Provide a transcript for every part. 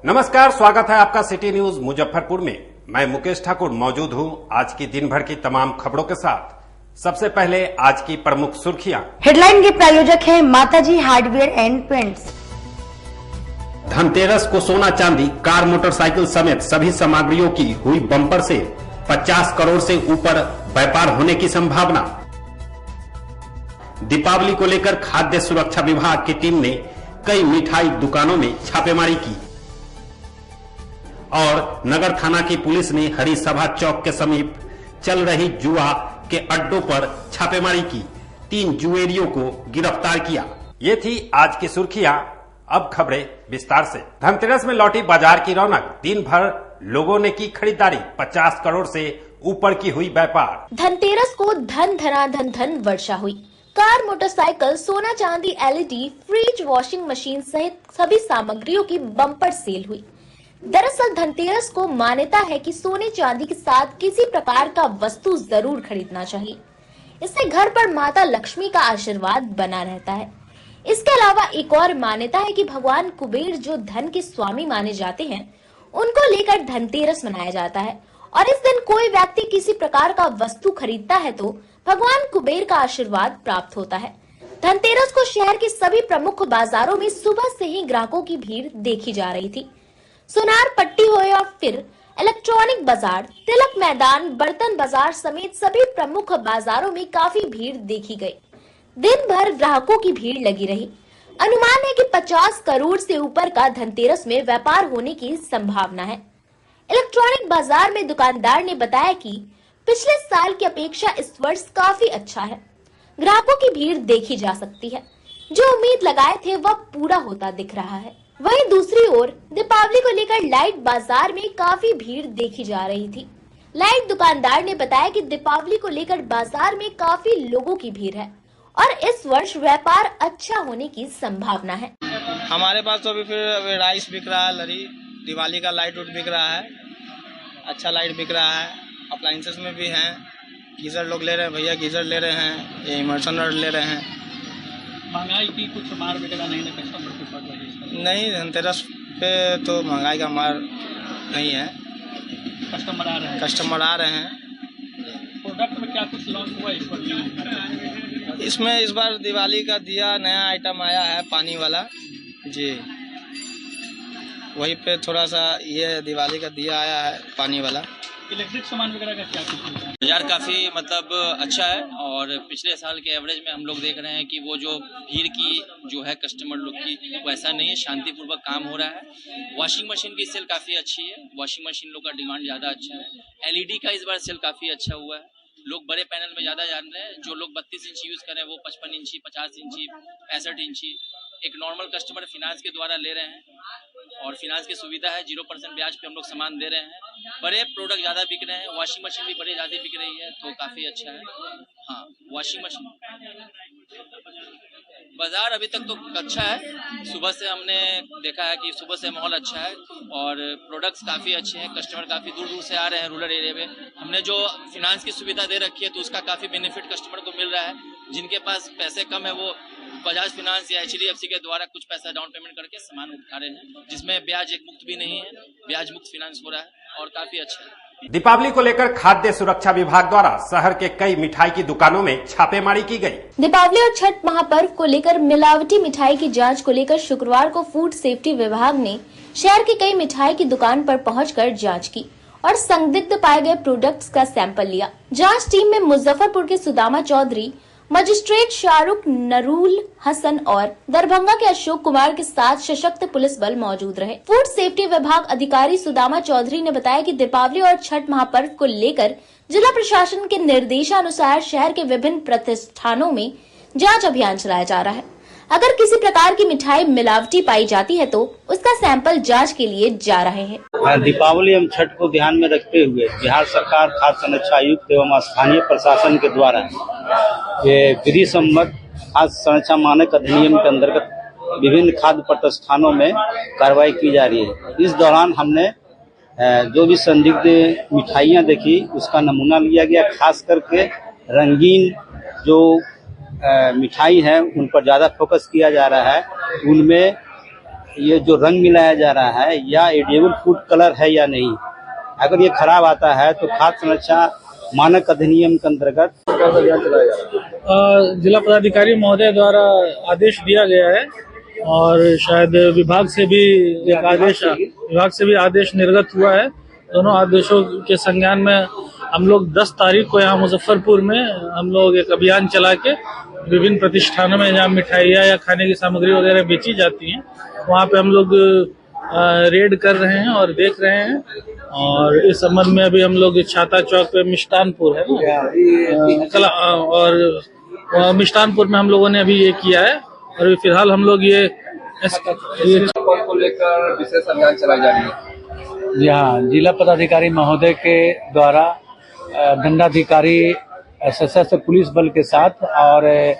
नमस्कार, स्वागत है आपका सिटी न्यूज मुजफ्फरपुर में। मैं मुकेश ठाकुर मौजूद हूं आज की दिन भर की तमाम खबरों के साथ। सबसे पहले आज की प्रमुख सुर्खियां। हेडलाइन के प्रायोजक हैं माताजी हार्डवेयर एंड पेंट्स। धनतेरस को सोना चांदी, कार, मोटरसाइकिल समेत सभी सामग्रियों की हुई बम्पर सेल। 50 करोड़ से ऊपर व्यापार होने की संभावना। दीपावली को लेकर खाद्य सुरक्षा विभाग की टीम ने कई मिठाई दुकानों में छापेमारी की और नगर थाना की पुलिस ने हरी सभा चौक के समीप चल रही जुआ के अड्डों पर छापेमारी की। 3 जुएरियों को गिरफ्तार किया। ये थी आज की सुर्खियां। अब खबरें विस्तार से। धनतेरस में लौटी बाजार की रौनक। दिन भर लोगों ने की खरीदारी। 50 करोड़ से ऊपर की हुई व्यापार। धनतेरस को धन धना धन धन वर्षा हुई। कार, मोटरसाइकिल, सोना चांदी, एलईडी, फ्रिज, वॉशिंग मशीन सहित सभी सामग्रियों की बम्पर सेल हुई। दरअसल धनतेरस को मान्यता है कि सोने चांदी के साथ किसी प्रकार का वस्तु जरूर खरीदना चाहिए। इससे घर पर माता लक्ष्मी का आशीर्वाद बना रहता है। इसके अलावा एक और मान्यता है कि भगवान कुबेर जो धन के स्वामी माने जाते हैं, उनको लेकर धनतेरस मनाया जाता है और इस दिन कोई व्यक्ति किसी प्रकार का वस्तु खरीदता है तो भगवान कुबेर का आशीर्वाद प्राप्त होता है। धनतेरस को शहर के सभी प्रमुख बाजारों में सुबह से ही ग्राहकों की भीड़ देखी जा रही थी। सुनार पट्टी हो या फिर इलेक्ट्रॉनिक बाजार, तिलक मैदान, बर्तन बाजार समेत सभी प्रमुख बाजारों में काफी भीड़ देखी गई। दिन भर ग्राहकों की भीड़ लगी रही। अनुमान है कि 50 करोड़ से ऊपर का धनतेरस में व्यापार होने की संभावना है। इलेक्ट्रॉनिक बाजार में दुकानदार ने बताया कि पिछले साल की अपेक्षा इस वर्ष काफी अच्छा है। ग्राहकों की भीड़ देखी जा सकती है। जो उम्मीद लगाए थे वह पूरा होता दिख रहा है। वहीं दूसरी ओर दीपावली को लेकर लाइट बाजार में काफी भीड़ देखी जा रही थी। लाइट दुकानदार ने बताया कि दीपावली को लेकर बाजार में काफी लोगों की भीड़ है और इस वर्ष व्यापार अच्छा होने की संभावना है। हमारे पास तो अभी फिर राइस बिक रहा है, लरी, दिवाली का लाइट उट बिक रहा है, अच्छा लाइट बिक रहा है। अप्लायंसेस में भी हैं, गीजर लोग ले रहे हैं, भैया गीजर ले रहे हैं, ये इमर्सन ले रहे हैं। महंगाई की कुछ मार वगैरह नहीं है कस्टमर के ऊपर? नहीं, धनतेरस पे तो महंगाई का मार नहीं है। कस्टमर आ रहे हैं। प्रोडक्ट में क्या कुछ लॉन्च हुआ इस बार? इसमें इस बार दिवाली का दिया नया आइटम आया है, पानी वाला जी। वही पे थोड़ा सा ये दिवाली का दिया आया है, पानी वाला। इलेक्ट्रिक सामान वगैरह का क्या कुछ? बाजार काफ़ी अच्छा है और पिछले साल के एवरेज में हम लोग देख रहे हैं कि वो जो भीड़ की जो है कस्टमर लोग की वैसा नहीं है, शांतिपूर्वक काम हो रहा है। वॉशिंग मशीन की सेल काफ़ी अच्छी है, वॉशिंग मशीन लोग का डिमांड ज़्यादा अच्छा है। एलईडी का इस बार सेल काफ़ी अच्छा हुआ है। लोग बड़े पैनल में ज़्यादा जान रहे हैं। जो लोग 32 इंची यूज़ करें वो 55 इंची, 50 इंची, 65 इंची। एक नॉर्मल कस्टमर फिनांस के द्वारा ले रहे हैं और फिनांस की सुविधा है। 0% ब्याज पे हम लोग सामान दे रहे हैं। बड़े प्रोडक्ट ज़्यादा बिक रहे हैं। वॉशिंग मशीन भी बड़ी ज़्यादा बिक रही है तो काफ़ी अच्छा है। हाँ, वॉशिंग मशीन बाजार अभी तक तो अच्छा है। सुबह से हमने देखा है कि सुबह से माहौल अच्छा है और प्रोडक्ट्स काफ़ी अच्छे हैं। कस्टमर काफ़ी दूर दूर से आ रहे हैं रूरल एरिया में। हमने जो फिनांस की सुविधा दे रखी है तो उसका काफ़ी बेनिफिट कस्टमर को मिल रहा है। जिनके पास पैसे कम है वो बजाज फिनांस या HDFC के द्वारा कुछ पैसा डाउन पेमेंट करके सामान उठा रहे हैं, जिसमें ब्याज एक मुक्त भी नहीं है, ब्याज मुक्त फिनांस हो रहा है और काफी अच्छा है। दीपावली को लेकर खाद्य सुरक्षा विभाग द्वारा शहर के कई मिठाई की दुकानों में छापेमारी की गई। दीपावली और छठ महापर्व को लेकर मिलावटी मिठाई की जांच को लेकर शुक्रवार को फूड सेफ्टी विभाग ने शहर की कई मिठाई की दुकान पर पहुंचकर जांच की और संदिग्ध पाए गए प्रोडक्ट्स का सैंपल लिया। जांच टीम में मुजफ्फरपुर के सुदामा चौधरी, मजिस्ट्रेट शाहरुख नरूल हसन और दरभंगा के अशोक कुमार के साथ सशक्त पुलिस बल मौजूद रहे। फूड सेफ्टी विभाग अधिकारी सुदामा चौधरी ने बताया कि दीपावली और छठ महापर्व को लेकर जिला प्रशासन के निर्देशानुसार शहर के विभिन्न प्रतिष्ठानों में जांच अभियान चलाया जा रहा है। अगर किसी प्रकार की मिठाई मिलावटी पाई जाती है तो उसका सैंपल जांच के लिए जा रहे हैं। दीपावली एवं छठ को ध्यान में रखते हुए बिहार सरकार खाद्य संरक्षा आयुक्त एवं स्थानीय प्रशासन के द्वारा ये विधि सम्मत खाद्य संरक्षा मानक अधिनियम के अंतर्गत विभिन्न खाद्य प्रतिष्ठानों में कार्रवाई की जा रही है। इस दौरान हमने जो भी संदिग्ध मिठाइयाँ देखी उसका नमूना लिया गया। खास करके रंगीन जो मिठाई है उन पर ज़्यादा फोकस किया जा रहा है। उनमें ये जो रंग मिलाया जा रहा है या एडिबल फूड कलर है या नहीं, अगर ये खराब आता है तो खाद्य सुरक्षा मानक अधिनियम के अंतर्गत जिला पदाधिकारी महोदय द्वारा आदेश दिया गया है और शायद विभाग से भी आदेश निर्गत हुआ है। दोनों आदेशों के संज्ञान में हम लोग 10 तारीख को यहाँ मुजफ्फरपुर में हम लोग एक अभियान चला के विभिन्न प्रतिष्ठानों में जहाँ मिठाइयाँ या खाने की सामग्री वगैरह बेची जाती हैं वहाँ पे हम लोग रेड कर रहे हैं और देख रहे हैं। और इस संबंध में अभी हम लोग छाता चौक पे मिष्टानपुर है ना और मिष्टानपुर में हम लोगों ने अभी ये किया है और अभी फिलहाल हम लोग ये को लेकर विशेष अभियान चलाई जा रही है। जी हाँ, जिला पदाधिकारी महोदय के द्वारा दंडाधिकारी सशस्त्र पुलिस बल के साथ और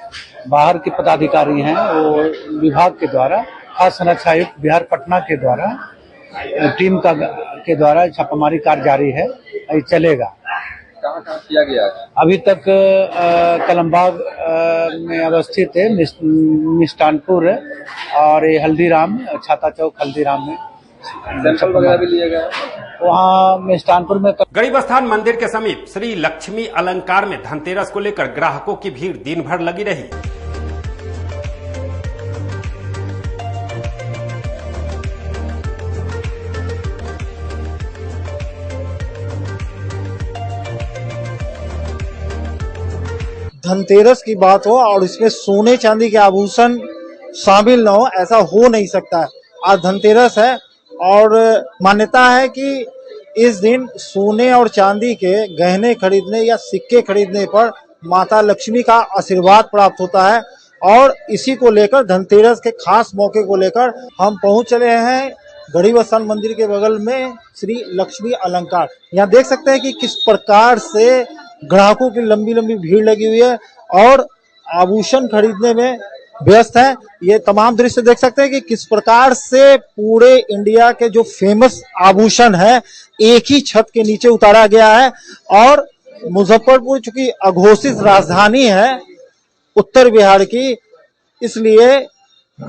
बाहर के पदाधिकारी हैं वो विभाग के द्वारा खाद्य सुरक्षा आयुक्त बिहार पटना के द्वारा टीम के द्वारा छापामारी कार्य जारी है, चलेगा। कहाँ किया गया है? अभी तक कलमबाग में अवस्थित है, मिष्टानपुर और ये हल्दीराम, छाता चौक हल्दीराम में सैंपल वगैरह भी लिए गए। वहाँ मिष्टानपुर में गरीब स्थान मंदिर के समीप श्री लक्ष्मी अलंकार में धनतेरस को लेकर ग्राहकों की भीड़ दिन भर लगी रही। धनतेरस की बात हो और इसमें सोने चांदी के आभूषण शामिल न हो, ऐसा हो नहीं सकता है। आज धनतेरस है और मान्यता है कि इस दिन सोने और चांदी के गहने खरीदने या सिक्के खरीदने पर माता लक्ष्मी का आशीर्वाद प्राप्त होता है और इसी को लेकर धनतेरस के खास मौके को लेकर हम पहुंच चले हैं गरीब स्थान मंदिर के बगल में श्री लक्ष्मी अलंकार। यहाँ देख सकते हैं कि किस प्रकार से ग्राहकों की लंबी लंबी भीड़ लगी हुई है और आभूषण खरीदने में व्यस्त है। ये तमाम दृश्य देख सकते हैं कि किस प्रकार से पूरे इंडिया के जो फेमस आभूषण है एक ही छत के नीचे उतारा गया है। और मुजफ्फरपुर चूंकि अघोषित राजधानी है उत्तर बिहार की, इसलिए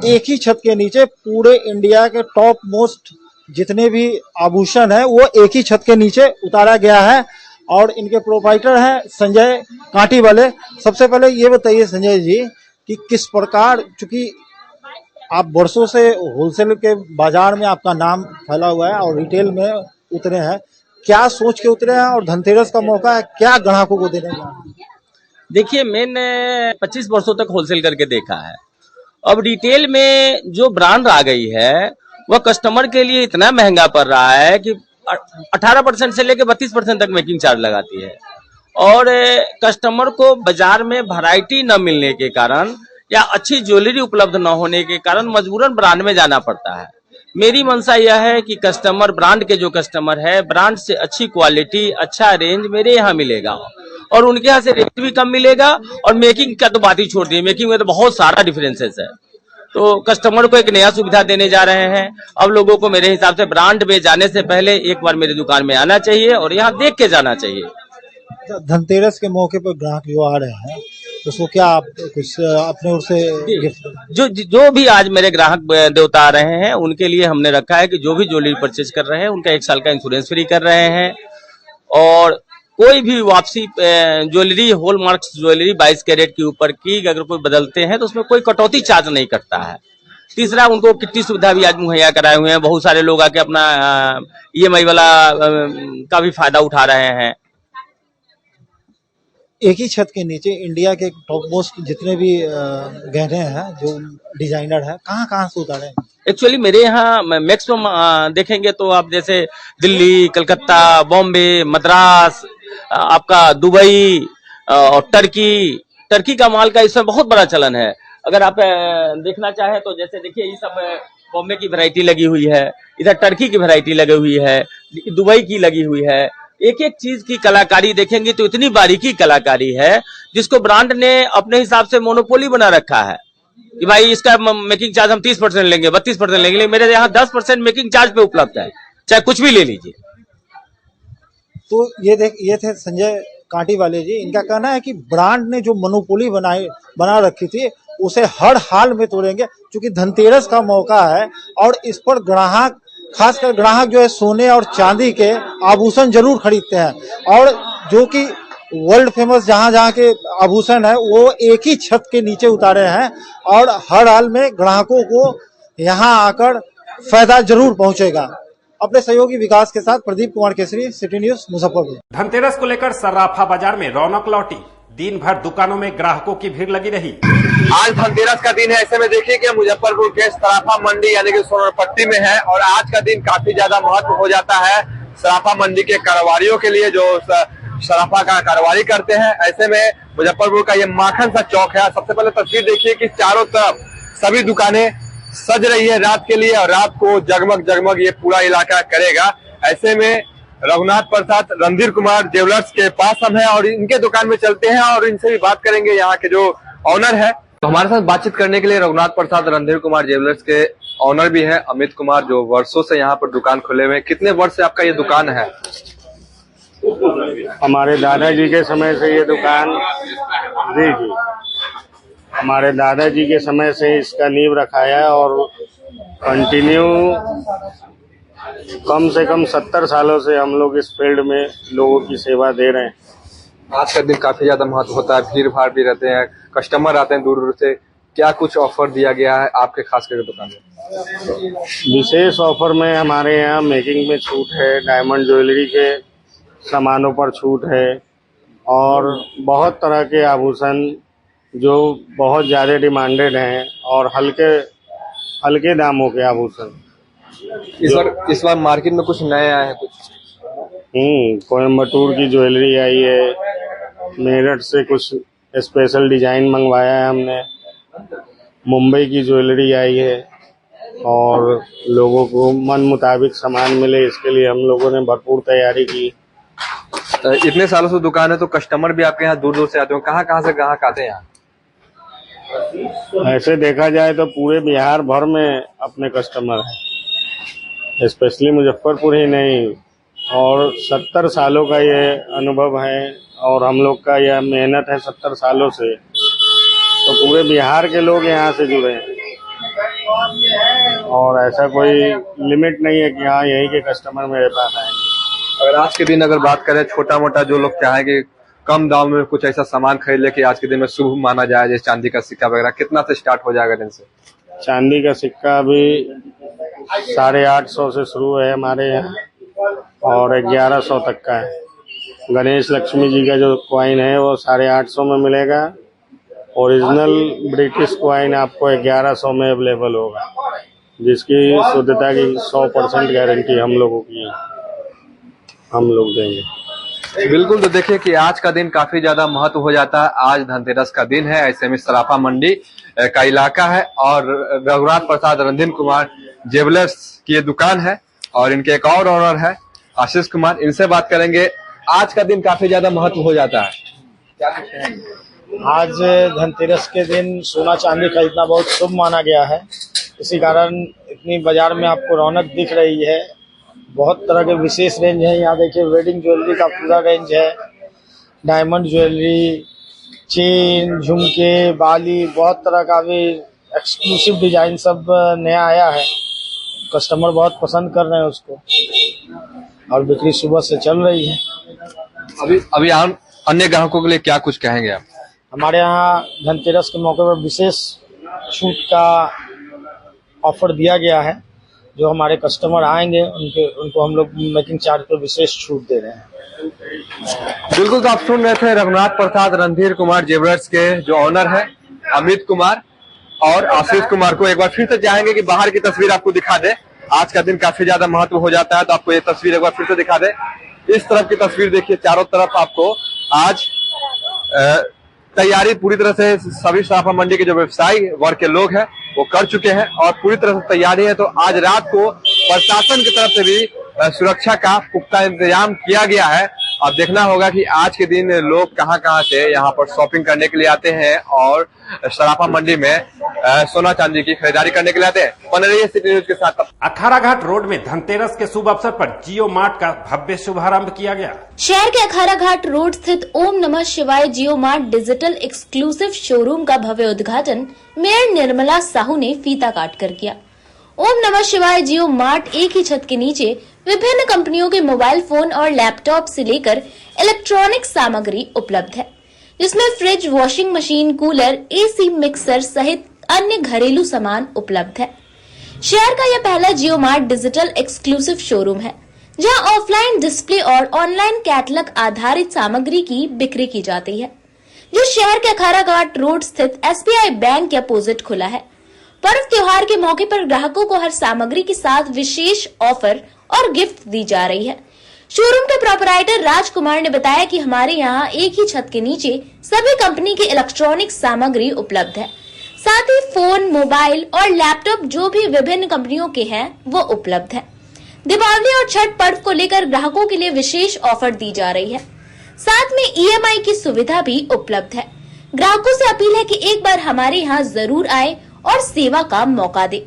एक ही छत के नीचे पूरे इंडिया के टॉप मोस्ट जितने भी आभूषण है वो एक ही छत के नीचे उतारा गया है। और इनके प्रोप्राइटर हैं संजय कांटी वाले। सबसे पहले ये बताइए संजय जी कि किस प्रकार, चूंकि आप वर्षों से होलसेल के बाजार में आपका नाम फैला हुआ है और रिटेल में उतरे हैं, क्या सोच के उतरे हैं और धनतेरस का मौका है, क्या ग्राहकों को देने का? देखिए, मैंने 25 वर्षों तक होलसेल करके देखा है। अब रिटेल में जो ब्रांड आ गई है वह कस्टमर के लिए इतना महंगा पड़ रहा है कि 18% से लेकर 32% तक मेकिंग चार्ज लगाती है और कस्टमर को बाजार में वैरायटी न मिलने के कारण या अच्छी ज्वेलरी उपलब्ध न होने के कारण मजबूरन ब्रांड में जाना पड़ता है। मेरी मंशा यह है कि कस्टमर, ब्रांड के जो कस्टमर है, ब्रांड से अच्छी क्वालिटी, अच्छा रेंज मेरे यहाँ मिलेगा और उनके यहाँ से रेट भी कम मिलेगा। और मेकिंग का तो बात ही छोड़ दी, मेकिंग में तो बहुत सारा डिफरेंसेस है। तो कस्टमर को एक नया सुविधा देने जा रहे हैं। अब लोगों को मेरे हिसाब से ब्रांड में जाने से पहले एक बार मेरी दुकान में आना चाहिए और यहाँ देख के जाना चाहिए। धनतेरस के मौके पर ग्राहक जो आ रहे हैं तो उसको क्या आप कुछ अपने ओर से जो भी आज मेरे ग्राहक देवता आ रहे हैं उनके लिए हमने रखा है कि जो भी ज्वेलरी परचेज कर रहे हैं उनका 1 साल का इंश्योरेंस फ्री कर रहे हैं और कोई भी वापसी ज्वेलरी, हॉलमार्क ज्वेलरी 22 कैरेट के ऊपर की अगर कोई बदलते हैं तो उसमें कोई कटौती चार्ज नहीं करता है। तीसरा, उनको किट्टी सुविधा भी आज मुहैया कराए हुए हैं। बहुत सारे लोग आके अपना EMI वाला का भी फायदा उठा रहे हैं। एक ही छत के नीचे इंडिया के टॉप मोस्ट जितने भी गहने हैं जो डिजाइनर है, कहाँ से उतारे हैं? एक्चुअली मेरे यहाँ मैक्सिमम देखेंगे तो आप जैसे दिल्ली, कलकत्ता, बॉम्बे, मद्रास, आपका दुबई और टर्की का माल का इसमें बहुत बड़ा चलन है। अगर आप देखना चाहे तो जैसे देखिए ये सब बॉम्बे की वैरायटी लगी हुई है, इधर टर्की की वैरायटी लगी हुई है, दुबई की लगी हुई है। एक एक चीज की कलाकारी देखेंगे तो इतनी बारीकी कलाकारी है जिसको ब्रांड ने अपने हिसाब से मोनोपोली बना रखा है कि भाई इसका मेकिंग चार्ज हम 30% लेंगे, 32% लेंगे। मेरे यहाँ 10% मेकिंग चार्ज पे उपलब्ध है, चाहे कुछ भी ले लीजिए। तो ये थे संजय कांटी वाले जी। इनका कहना है कि ब्रांड ने जो मोनोपोली बना रखी थी उसे हर हाल में तोड़ेंगे, क्योंकि धनतेरस का मौका है और इस पर ग्राहक, खासकर ग्राहक जो है सोने और चांदी के आभूषण जरूर खरीदते हैं, और जो कि वर्ल्ड फेमस जहां के आभूषण है वो एक ही छत के नीचे उतारे हैं, और हर हाल में ग्राहकों को यहां आकर फायदा जरूर पहुंचेगा। अपने सहयोगी विकास के साथ प्रदीप कुमार केसरी, सिटी न्यूज, मुजफ्फरपुर। धनतेरस को लेकर सर्राफा बाजार में रौनक लौटी। दिन भर दुकानों में ग्राहकों की भीड़ लगी रही। आज धनतेरस का दिन है, ऐसे में देखिए कि मुजफ्फरपुर के सराफा मंडी यानी कि सोनरपट्टी में है और आज का दिन काफी ज्यादा महत्व हो जाता है सराफा मंडी के कारोबारियों के लिए जो सराफा का कारोबारी करते हैं। ऐसे में मुजफ्फरपुर का ये माखन सा चौक है। सबसे पहले तस्वीर देखिए कि चारों तरफ सभी दुकानें सज रही है रात के लिए और रात को जगमग जगमग ये पूरा इलाका करेगा। ऐसे में रघुनाथ प्रसाद रणधीर कुमार ज्वेलर्स के पास हम हैं और इनके दुकान में चलते हैं और इनसे भी बात करेंगे, यहाँ के जो ऑनर है। तो हमारे साथ बातचीत करने के लिए रघुनाथ प्रसाद रणधीर कुमार ज्वेलर्स के ऑनर भी है अमित कुमार, जो वर्षों से यहाँ पर दुकान खोले हुए हैं। कितने वर्ष से आपका ये दुकान है? हमारे दादाजी के समय से ये दुकान, जी हमारे दादाजी के समय से इसका नींव रखाया है और कंटिन्यू कम से कम 70 सालों से हम लोग इस फील्ड में लोगों की सेवा दे रहे हैं। आज का दिन काफी ज्यादा महत्व होता है, भीड़ भाड़ भी रहते हैं, कस्टमर आते हैं दूर दूर से। क्या कुछ ऑफर दिया गया है आपके खास करके दुकान में? विशेष ऑफर में हमारे यहाँ मेकिंग में छूट है, डायमंड ज्वेलरी के सामानों पर छूट है और बहुत तरह के आभूषण जो बहुत ज्यादा डिमांडेड हैं और हल्के दामों के आभूषण। इस बार मार्केट में कुछ नए आए हैं? कुछ कोयम्बटूर की ज्वेलरी आई है, मेरठ से कुछ स्पेशल डिजाइन मंगवाया है हमने, मुंबई की ज्वेलरी आई है और लोगों को मन मुताबिक सामान मिले इसके लिए हम लोगों ने भरपूर तैयारी की। इतने सालों से दुकान है तो कस्टमर भी आपके यहाँ दूर दूर से आते हो, कहाँ से ग्राहक आते हैं यहाँ? ऐसे देखा जाए तो पूरे बिहार भर में अपने कस्टमर हैं, स्पेशली मुजफ्फरपुर ही नहीं, और 70 सालों का ये अनुभव है और हम लोग का यह मेहनत है 70 सालों से, तो पूरे बिहार के लोग यहाँ से जुड़े हैं और ऐसा कोई लिमिट नहीं है कि हाँ यही के कस्टमर मेरे पास आएंगे। अगर आज के दिन अगर बात करें छोटा मोटा जो लोग चाहेंगे कम दाम में कुछ ऐसा सामान खरीद ले कि आज के दिन में शुभ माना जाए, जैसे चांदी का सिक्का वगैरह, कितना से स्टार्ट हो जाएगा दिन से? चांदी का सिक्का अभी 850 से शुरू है हमारे यहाँ और 1100 तक का है। गणेश लक्ष्मी जी का जो कॉइन है वो 850 में मिलेगा। ओरिजिनल ब्रिटिश कॉइन आपको 1100 में अवेलेबल होगा, जिसकी शुद्धता की 100% गारंटी हम लोगों की हम लोग देंगे। बिल्कुल, तो देखिए कि आज का दिन काफी ज्यादा महत्व हो जाता है। आज धनतेरस का दिन है, ऐसे में सराफा मंडी का इलाका है और रघुनाथ प्रसाद रणधीर कुमार ज्वेलर्स की ये दुकान है और इनके एक और ऑनर है आशीष कुमार, इनसे बात करेंगे। आज का दिन काफी ज्यादा महत्व हो जाता है, क्या कहते हैं? आज धनतेरस के दिन सोना चांदी खरीदना बहुत शुभ माना गया है, इसी कारण इतनी बाजार में आपको रौनक दिख रही है। बहुत तरह के विशेष रेंज है यहाँ, देखिए वेडिंग ज्वेलरी का पूरा रेंज है, डायमंड ज्वेलरी, चेन, झुमके, बाली, बहुत तरह का भी एक्सक्लूसिव डिजाइन सब नया आया है। कस्टमर बहुत पसंद कर रहे हैं उसको और बिक्री सुबह से चल रही है। अभी अन्य ग्राहकों के लिए क्या कुछ कहेंगे आप? हमारे यहाँ धनतेरस के मौके पर विशेष छूट का ऑफर दिया गया है। जो हमारे कस्टमर आएंगे उनको हम लोग मेकिंग चार्ज पर विशेष छूट दे रहे हैं। बिल्कुल, तो आप सुन रहे थे रघुनाथ प्रसाद रणधीर कुमार ज्वेलर्स के जो ऑनर है अमित कुमार और आशीष कुमार को। एक बार फिर से चाहेंगे कि बाहर की तस्वीर आपको दिखा दे। आज का दिन काफी ज्यादा महत्व हो जाता है, तो आपको ये तस्वीर एक बार फिर से दिखा दे। इस तरफ की तस्वीर देखिए, चारों तरफ आपको आज तैयारी पूरी तरह से सभी सराफा मंडी के जो व्यवसायी वर्ग के लोग हैं वो कर चुके हैं और पूरी तरह से तैयारी है। तो आज रात को प्रशासन की तरफ से भी सुरक्षा का पुख्ता इंतजाम किया गया है अब देखना होगा कि आज के दिन लोग कहां से यहाँ पर शॉपिंग करने के लिए आते हैं और सराफा मंडी में सोना चांदी की खरीदारी करने के लिए आते हैं। बने रहिए सिटी न्यूज के साथ। अखाड़ा घाट रोड में धनतेरस के शुभ अवसर पर जियो मार्ट का भव्य शुभारंभ किया गया। शहर के अखाड़ा घाट रोड स्थित ओम नमः शिवाय जियो मार्ट डिजिटल एक्सक्लूसिव शोरूम का भव्य उद्घाटन मेयर निर्मला साहू ने फीता काट कर किया। ओम नमः शिवाय जियो मार्ट एक ही छत के नीचे विभिन्न कंपनियों के मोबाइल फोन और लैपटॉप से लेकर इलेक्ट्रॉनिक सामग्री उपलब्ध है, जिसमें fridge, washing machine, cooler, AC, mixer सहित अन्य घरेलू सामान उपलब्ध है। शहर का यह पहला जियो मार्ट डिजिटल एक्सक्लूसिव शोरूम है, जहां ऑफलाइन डिस्प्ले और ऑनलाइन कैटलॉग आधारित सामग्री की बिक्री की जाती है, जो शहर के अखाड़ा घाट रोड स्थित SBI बैंक के अपोजिट खुला है। पर्व त्योहार के मौके पर ग्राहकों को हर सामग्री के साथ विशेष ऑफर और गिफ्ट दी जा रही है। शोरूम के प्रोपराइटर राजकुमार ने बताया कि हमारे यहाँ एक ही छत के नीचे सभी कंपनी की इलेक्ट्रॉनिक सामग्री उपलब्ध है, साथ ही फोन, मोबाइल और लैपटॉप जो भी विभिन्न कंपनियों के हैं वो उपलब्ध है। दीपावली और छठ पर्व को लेकर ग्राहकों के लिए विशेष ऑफर दी जा रही है, साथ में EMI की सुविधा भी उपलब्ध है। ग्राहकों से अपील है कि एक बार हमारे यहाँ जरूर आए और सेवा का मौका दे।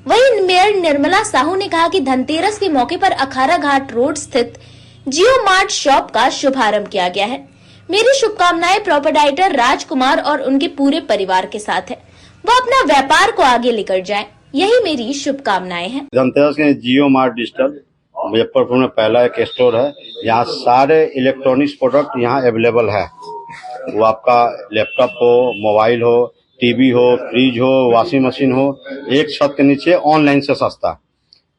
वहीं मेयर निर्मला साहू ने कहा कि धनतेरस के मौके पर अखाड़ा घाट रोड स्थित जियो मार्ट शॉप का शुभारंभ किया गया है। मेरी शुभकामनाएं प्रोपराइटर राजकुमार और उनके पूरे परिवार के साथ है। वो अपना व्यापार को आगे लेकर जाएं, यही मेरी शुभकामनाएं हैं। धनतेरस के जियो मार्ट डिजिटल मुजफ्फरपुर में पहला एक स्टोर है। यहाँ सारे इलेक्ट्रॉनिक्स प्रोडक्ट यहाँ अवेलेबल है। वो आपका लैपटॉप हो, मोबाइल हो, टीवी हो, फ्रिज हो, वॉशिंग मशीन हो, एक छत के नीचे ऑनलाइन से सस्ता।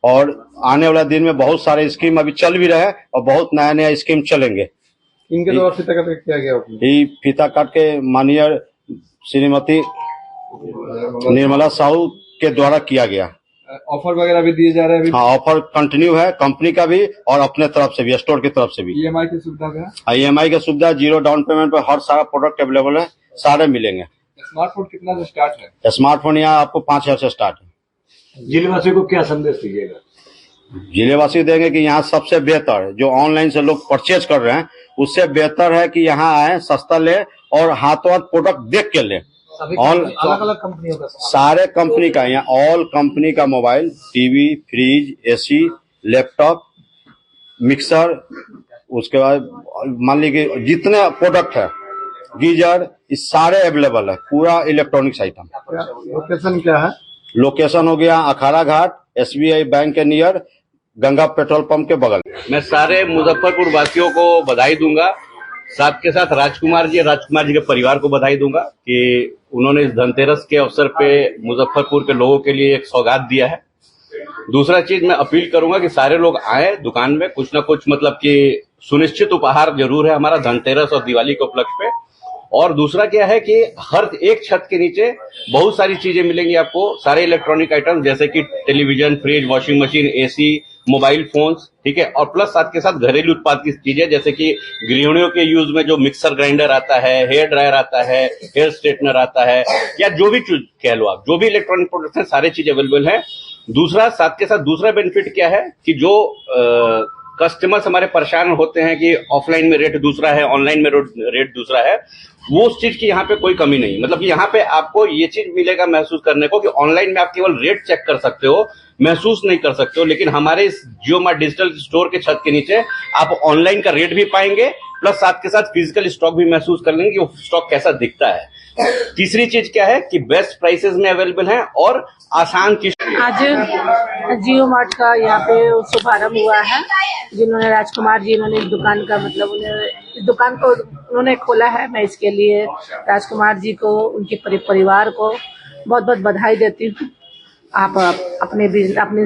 और आने वाला दिन में बहुत सारे स्कीम अभी चल भी रहे हैं और बहुत नया नया स्कीम चलेंगे। इनके द्वारा फीता काट किया गया, ये फीता काट के माननीय श्रीमती निर्मला साहू के द्वारा किया गया। ऑफर वगैरह भी दिए जा रहे हैं। हाँ, ऑफर कंटिन्यू है, कंपनी का भी और अपने तरफ से भी, स्टोर की तरफ से भी। EMI की सुविधा है। EMI की सुविधा, 0 डाउन पेमेंट पर हर सारा प्रोडक्ट अवेलेबल है, सारे मिलेंगे। स्मार्टफोन कितना से स्टार्ट है? स्मार्टफोन यहाँ आपको 5,000 से स्टार्ट है। जिलेवासी को क्या संदेश दीजिएगा? जिलेवासी देंगे कि यहाँ सबसे बेहतर जो ऑनलाइन से लोग परचेज कर रहे हैं उससे बेहतर है कि यहाँ आए, सस्ता ले और हाथों हाथ प्रोडक्ट देख के ले। अलग अलग कंपनियों का, सारे कंपनी का, यहाँ ऑल कंपनी का mobile, TV, fridge, AC, laptop, mixer, उसके बाद मान लीजिए जितने प्रोडक्ट है, गीजर, इस सारे अवेलेबल है, पूरा इलेक्ट्रॉनिक्स आइटम। लोकेशन क्या है? लोकेशन हो गया अखाड़ा घाट, SBI बैंक के नियर, गंगा पेट्रोल पंप के बगल। मैं सारे मुजफ्फरपुर वासियों को बधाई दूंगा, साथ के साथ राजकुमार जी के परिवार को बधाई दूंगा कि उन्होंने इस धनतेरस के अवसर पे मुजफ्फरपुर के लोगों के लिए एक सौगात दिया है। दूसरा चीज मैं अपील करूंगा कि सारे लोग आए दुकान में, कुछ ना कुछ मतलब कि सुनिश्चित उपहार जरूर है हमारा धनतेरस और दिवाली के उपलक्ष्य पे। और दूसरा क्या है कि हर एक छत के नीचे बहुत सारी चीजें मिलेंगी आपको, सारे इलेक्ट्रॉनिक आइटम जैसे कि television, fridge, washing machine, AC, mobile phones, ठीक है। और प्लस साथ के साथ घरेलू उत्पाद की चीजें जैसे कि गृहिणियों के यूज में जो मिक्सर ग्राइंडर आता है, हेयर ड्रायर आता है, हेयर स्ट्रेटनर आता है, या जो भी चीज कह लो आप, जो भी इलेक्ट्रॉनिक प्रोडक्ट है सारे चीज अवेलेबल है। दूसरा साथ के साथ दूसरा बेनिफिट क्या है कि जो कस्टमर्स हमारे परेशान होते हैं कि ऑफलाइन में रेट दूसरा है, ऑनलाइन में रेट दूसरा है, वो उस चीज की यहाँ पे कोई कमी नहीं। मतलब कि यहाँ पे आपको ये चीज मिलेगा महसूस करने को कि ऑनलाइन में आप केवल रेट चेक कर सकते हो, महसूस नहीं कर सकते हो, लेकिन हमारे इस जियो मार्ट डिजिटल स्टोर के छत के नीचे आप ऑनलाइन का रेट भी पाएंगे, प्लस साथ के साथ फिजिकल स्टॉक भी महसूस कर लेंगे कि वो स्टॉक कैसा दिखता है। तीसरी चीज क्या है कि बेस्ट प्राइसेस में अवेलेबल है और आसान किस्त। आज जियो मार्ट का यहाँ पे शुभारंभ हुआ है, जिन्होंने राजकुमार जी, इन्होंने इस दुकान का मतलब इस दुकान को उन्होंने खोला है। मैं इसके लिए राजकुमार जी को, उनके परिवार को बहुत बहुत बधाई देती हूँ। आप अपने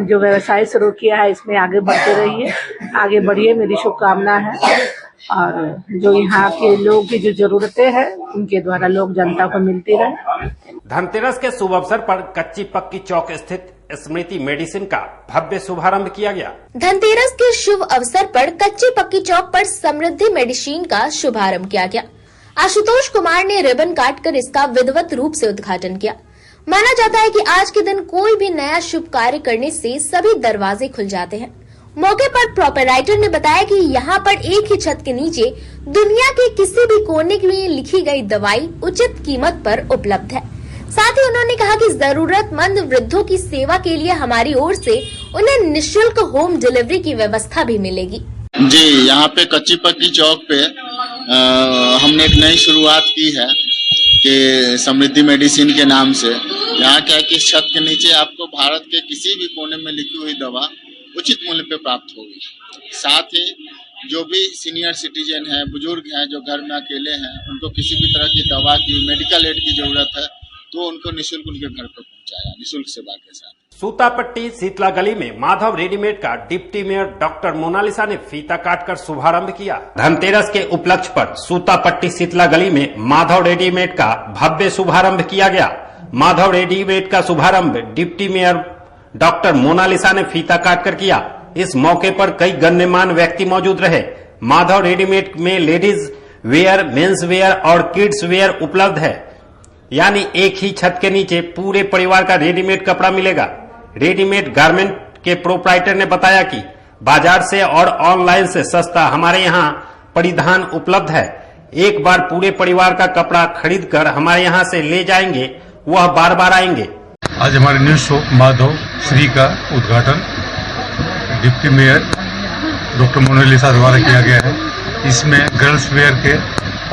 जो व्यवसाय शुरू किया है इसमें आगे बढ़ते रहिए, आगे बढ़िए, मेरी शुभकामना है। और जो यहाँ के लोग की जो जरूरतें हैं उनके द्वारा लोग जनता को मिलती रहे। धनतेरस के शुभ अवसर पर कच्ची पक्की चौक स्थित स्मृति मेडिसिन का भव्य शुभारंभ किया गया। धनतेरस के शुभ अवसर पर कच्ची पक्की चौक पर समृद्धि मेडिसिन का शुभारंभ किया गया। आशुतोष कुमार ने रिबन काटकर इसका विधिवत रूप से उद्घाटन किया। माना जाता है कि आज के दिन कोई भी नया शुभ कार्य करने से सभी दरवाजे खुल जाते हैं मौके पर प्रोपराइटर ने बताया कि यहाँ पर एक ही छत के नीचे दुनिया के किसी भी कोने में लिखी गई दवाई उचित कीमत पर उपलब्ध है। साथ ही उन्होंने कहा कि जरूरतमंद वृद्धों की सेवा के लिए हमारी ओर से उन्हें निःशुल्क होम डिलीवरी की व्यवस्था भी मिलेगी। जी, यहाँ पे कच्ची पक्की चौक पे हमने एक नई शुरुआत की है कि समृद्धि मेडिसिन के नाम से। यहाँ क्या है कि छत के नीचे आपको भारत के किसी भी कोने में लिखी हुई दवा उचित मूल्य पे प्राप्त होगी। साथ ही जो भी सीनियर सिटीजन हैं, बुजुर्ग हैं, जो घर में अकेले हैं, उनको किसी भी तरह की दवा की, मेडिकल एड की जरूरत है तो उनको निःशुल्क उनके घर पर पहुंचाया, निःशुल्क सेवा के साथ। सूतापट्टी शीतला गली में माधव रेडीमेड का डिप्टी मेयर डॉक्टर मोनालिसा ने फीता काटकर शुभारंभ किया। धनतेरस के उपलक्ष्य पर सूतापट्टी शीतला गली में माधव रेडीमेड का भव्य शुभारंभ किया गया। माधव रेडीमेड का शुभारंभ डिप्टी मेयर डॉक्टर मोनालिसा ने फीता काटकर किया। इस मौके पर कई गण्यमान्य व्यक्ति मौजूद रहे। माधव रेडीमेड में लेडीज वेयर, मेंस वेयर और किड्स वेयर उपलब्ध है, यानी एक ही छत के नीचे पूरे परिवार का रेडीमेड कपड़ा मिलेगा। रेडीमेड गारमेंट के प्रोपराइटर ने बताया कि बाजार से और ऑनलाइन से सस्ता हमारे यहाँ परिधान उपलब्ध है। एक बार पूरे परिवार का कपड़ा खरीदकर हमारे यहाँ से ले जाएंगे, वह बार बार आएंगे। आज हमारे न्यू शॉप माधव श्री का उद्घाटन डिप्टी मेयर डॉक्टर मोनालिसा द्वारा किया गया है। इसमें गर्ल्स वेयर के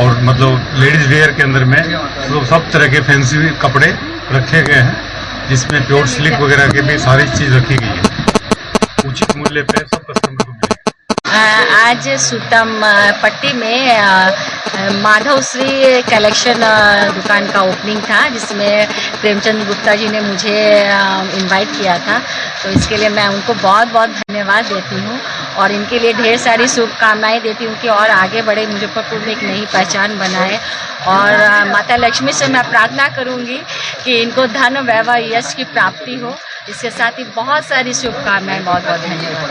और मतलब लेडीज वेयर के अंदर में तो सब तरह के फैंसी कपड़े रखे गए हैं, जिसमें प्योर सिल्क वगैरह के भी सारी चीज रखी गई है। उचित मूल्य पे सब कस्टमर को मिलेगा। आज सूतम पट्टी में माधव श्री कलेक्शन दुकान का ओपनिंग था, जिसमें प्रेमचंद गुप्ता जी ने मुझे इनवाइट किया था, तो इसके लिए मैं उनको बहुत बहुत धन्यवाद देती हूँ और इनके लिए ढेर सारी शुभकामनाएं देती हूँ कि और आगे बढ़े, मुजफ्फरपुर में एक नई पहचान बनाए। और माता लक्ष्मी से मैं प्रार्थना करूँगी कि इनको धन वैभव यश की प्राप्ति हो। इसके साथ ही बहुत सारी शुभकामनाएं। बहुत बहुत धन्यवाद।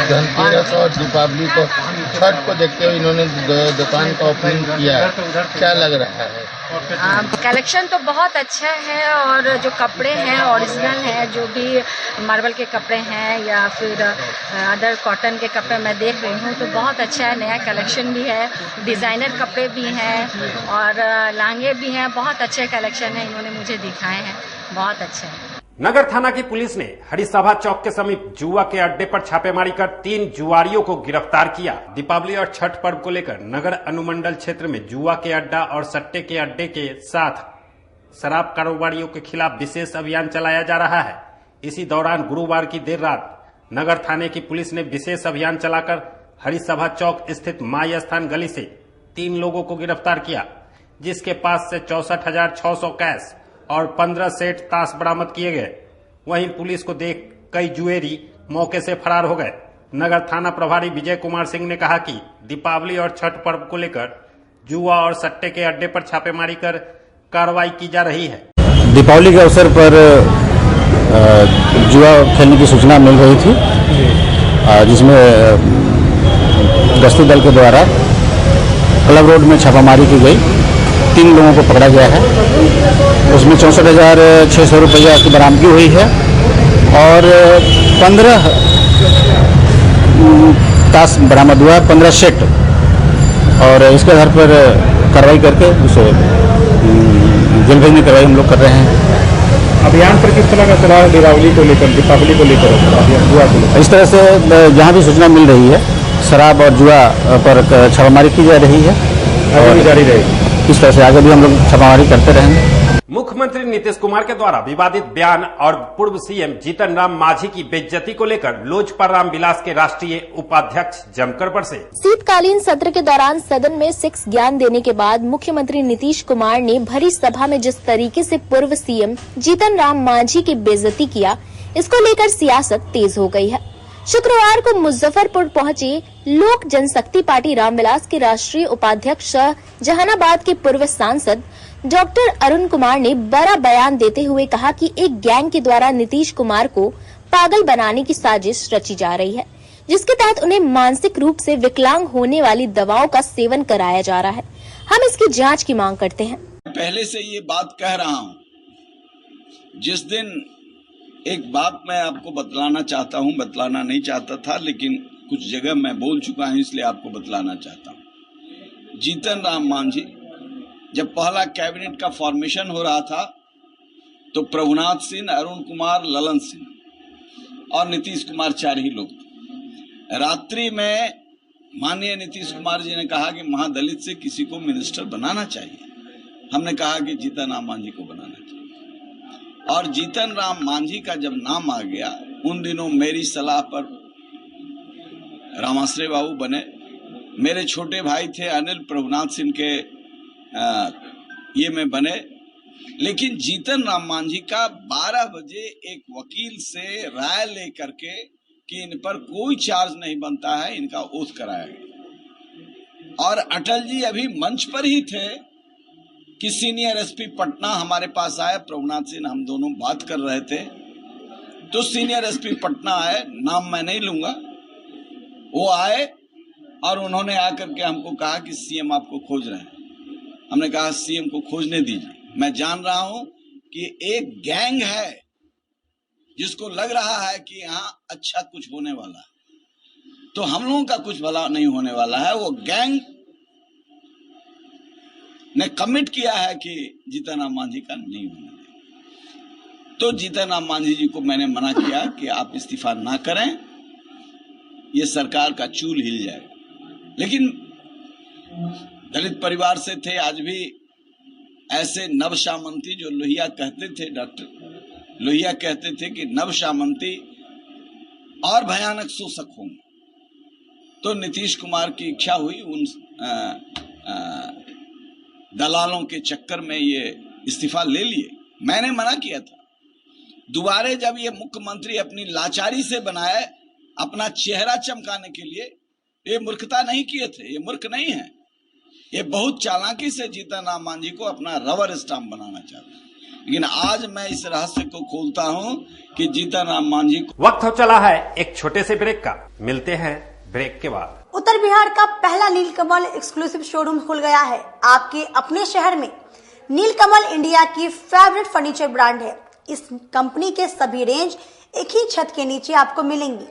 धनतेरस और दीपावली को, छठ को देखते हुए इन्होंने दुकान का ओपनिंग किया है, क्या लग रहा है? कलेक्शन तो बहुत अच्छा है और जो कपड़े हैं ओरिजिनल हैं, जो भी मार्बल के कपड़े हैं या फिर अदर कॉटन के कपड़े मैं देख रही हूँ तो बहुत अच्छा है। नया कलेक्शन भी है, डिज़ाइनर कपड़े भी हैं और लहंगे भी हैं। बहुत अच्छे कलेक्शन है, इन्होंने मुझे दिखाए हैं, बहुत अच्छे हैं। नगर थाना की पुलिस ने हरिसभा चौक के समीप जुआ के अड्डे पर छापेमारी कर 3 जुआरियों को गिरफ्तार किया। दीपावली और छठ पर्व को लेकर नगर अनुमंडल क्षेत्र में जुआ के अड्डा और सट्टे के अड्डे के साथ शराब कारोबारियों के खिलाफ विशेष अभियान चलाया जा रहा है। इसी दौरान गुरुवार की देर रात नगर थाने की पुलिस ने विशेष अभियान चलाकर हरिसभा चौक स्थित माई स्थान गली से 3 लोगों को गिरफ्तार किया, जिसके पास से 64,600 कैश और 15 सेट ताश बरामद किए गए। वहीं पुलिस को देख कई जुएरी मौके से फरार हो गए। नगर थाना प्रभारी विजय कुमार सिंह ने कहा कि दीपावली और छठ पर्व को लेकर जुआ और सट्टे के अड्डे पर छापेमारी कर कार्रवाई की जा रही है। दीपावली के अवसर पर जुआ खेलने की सूचना मिल रही थी, जिसमें गश्ती दल के द्वारा क्लब रोड में छापामारी की गई। 3 लोगों को पकड़ा गया है, उसमें 64,600 रुपया की बरामदगी हुई है और 15 ताश बरामद हुआ है, 15 सेट, और इसके आधार पर कार्रवाई करके उसे जेल भेजने की कार्रवाई हम लोग कर रहे हैं। अभियान पर किस तरह का चला है? दीपावली को लेकर इस तरह से जहाँ भी सूचना मिल रही है शराब और जुआ पर छापामारी की जा रही है और जारी रहेगी। इस तरह से आगे भी हम लोग छापामारी करते रहेंगे। मुख्यमंत्री नीतीश कुमार के द्वारा विवादित बयान और पूर्व सीएम जीतन राम मांझी की बेइज्जती को लेकर लोजपा रामविलास के राष्ट्रीय उपाध्यक्ष जमकर बरसे। शीतकालीन सत्र के दौरान सदन में 6 ज्ञान देने के बाद मुख्यमंत्री नीतीश कुमार ने भरी सभा में जिस तरीके से पूर्व सीएम जीतन राम मांझी की बेइज्जती किया, इसको लेकर सियासत तेज हो गई है। शुक्रवार को मुजफ्फरपुर पहुंचे लोक जनशक्ति पार्टी रामविलास के राष्ट्रीय उपाध्यक्ष जहानाबाद के पूर्व सांसद डॉक्टर अरुण कुमार ने बड़ा बयान देते हुए कहा कि एक गैंग के द्वारा नीतीश कुमार को पागल बनाने की साजिश रची जा रही है, जिसके तहत उन्हें मानसिक रूप से विकलांग होने वाली दवाओं का सेवन कराया जा रहा है। हम इसकी जांच की मांग करते हैं। पहले से ये बात कह रहा हूँ, जिस दिन एक बात मैं आपको बतलाना चाहता हूं, बतलाना नहीं चाहता था लेकिन कुछ जगह मैं बोल चुका हूं इसलिए आपको बतलाना चाहता हूं। जीतन राम मांझी जब पहला कैबिनेट का फॉर्मेशन हो रहा था तो प्रभुनाथ सिंह, अरुण कुमार, ललन सिंह और नीतीश कुमार 4 ही लोग थे। रात्रि में माननीय नीतीश कुमार जी ने कहा कि महादलित से किसी को मिनिस्टर बनाना चाहिए। हमने कहा कि जीतन राम मांझी को बनाना चाहिए और जीतन राम मांझी का जब नाम आ गया, उन दिनों मेरी सलाह पर रामाश्रय बाबू बने। मेरे छोटे भाई थे अनिल, प्रभुनाथ सिंह के ये में बने। लेकिन जीतन राम मांझी का 12 बजे एक वकील से राय लेकर के कि इन पर कोई चार्ज नहीं बनता है, इनका ओथ कराया गया। और अटल जी अभी मंच पर ही थे कि सीनियर एसपी पटना हमारे पास आए, प्रभुनाथ सिंह हम दोनों बात कर रहे थे तो सीनियर एसपी पटना आए, नाम मैं नहीं लूंगा, वो आए और उन्होंने आकर के हमको कहा कि सीएम आपको खोज रहे हैं। हमने कहा सीएम को खोजने दीजिए, मैं जान रहा हूं कि एक गैंग है जिसको लग रहा है कि यहाँ अच्छा कुछ होने वाला है, तो हम लोगों का कुछ भला नहीं होने वाला है। वो गैंग ने कमिट किया है कि जीतन राम मांझी का नहीं होने देगा। तो जीतन राम मांझी जी को मैंने मना किया कि आप इस्तीफा ना करें, ये सरकार का चूल हिल जाएगा। लेकिन दलित परिवार से थे, आज भी ऐसे नव सामंती जो लोहिया कहते थे, डॉक्टर लोहिया कहते थे कि नव सामंती और भयानक शोषक होंगे। तो नीतीश कुमार की इच्छा हुई उन दलालों के चक्कर में ये इस्तीफा ले लिए। मैंने मना किया था। दोबारा जब ये मुख्यमंत्री अपनी लाचारी से बनाए अपना चेहरा चमकाने के लिए, ये मूर्खता नहीं किए थे, ये मूर्ख नहीं है, ये बहुत चालाकी से जीतन राम मांझी को अपना रबर स्टाम्प बनाना चाहते हैं। लेकिन आज मैं इस रहस्य को खोलता हूं कि जीतन राम मांझी को। वक्त हो चला है एक छोटे से ब्रेक का, मिलते हैं ब्रेक के बाद। उत्तर बिहार का पहला नीलकमल एक्सक्लूसिव शोरूम खुल गया है आपके अपने शहर में। नीलकमल इंडिया की फेवरेट फर्नीचर ब्रांड है। इस कंपनी के सभी रेंज एक ही छत के नीचे आपको मिलेंगी।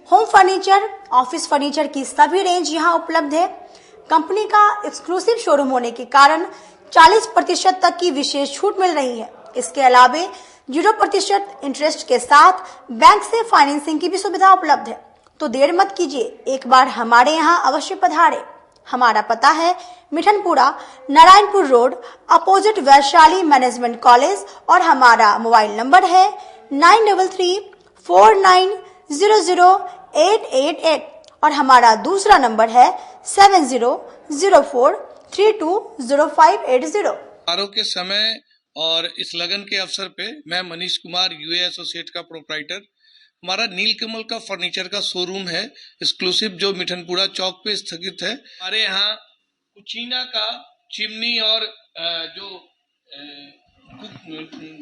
होम फर्नीचर, ऑफिस फर्नीचर की सभी रेंज यहाँ उपलब्ध है। कंपनी का एक्सक्लूसिव शोरूम होने के कारण 40% तक की विशेष छूट मिल रही है। इसके अलावे 0% इंटरेस्ट के साथ बैंक से फाइनेंसिंग की भी सुविधा उपलब्ध है। तो देर मत कीजिए, एक बार हमारे यहाँ अवश्य पधारे। हमारा पता है Mithanpura, Narayanpur road, opposite Vaishali management college और हमारा मोबाइल नंबर है 9349000888 और हमारा दूसरा नंबर है 7004320580। के समय और इस लगन के अवसर पे मैं मनीष कुमार यूए एसोसिएट का प्रोप्राइटर, हमारा नीलकमल का फर्नीचर का शोरूम है एक्सक्लूसिव जो मिठनपुरा चौक पे स्थगित है। हमारे यहाँ कुचीना का चिमनी और जो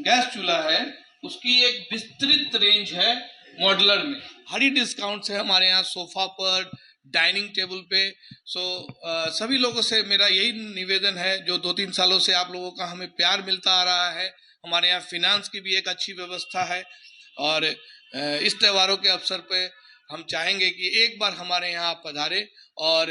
गैस चूल्हा है उसकी एक विस्तृत रेंज है मॉडुलर में। भारी डिस्काउंट है हमारे यहाँ सोफा पर, डाइनिंग टेबल पे। सभी लोगों से मेरा यही निवेदन है, जो 2-3 सालों से आप लोगों का हमें प्यार मिलता आ रहा है। हमारे यहाँ फिनांस की भी एक अच्छी व्यवस्था है और इस त्योहारों के अवसर पे हम चाहेंगे कि एक बार हमारे यहाँ आप पधारें और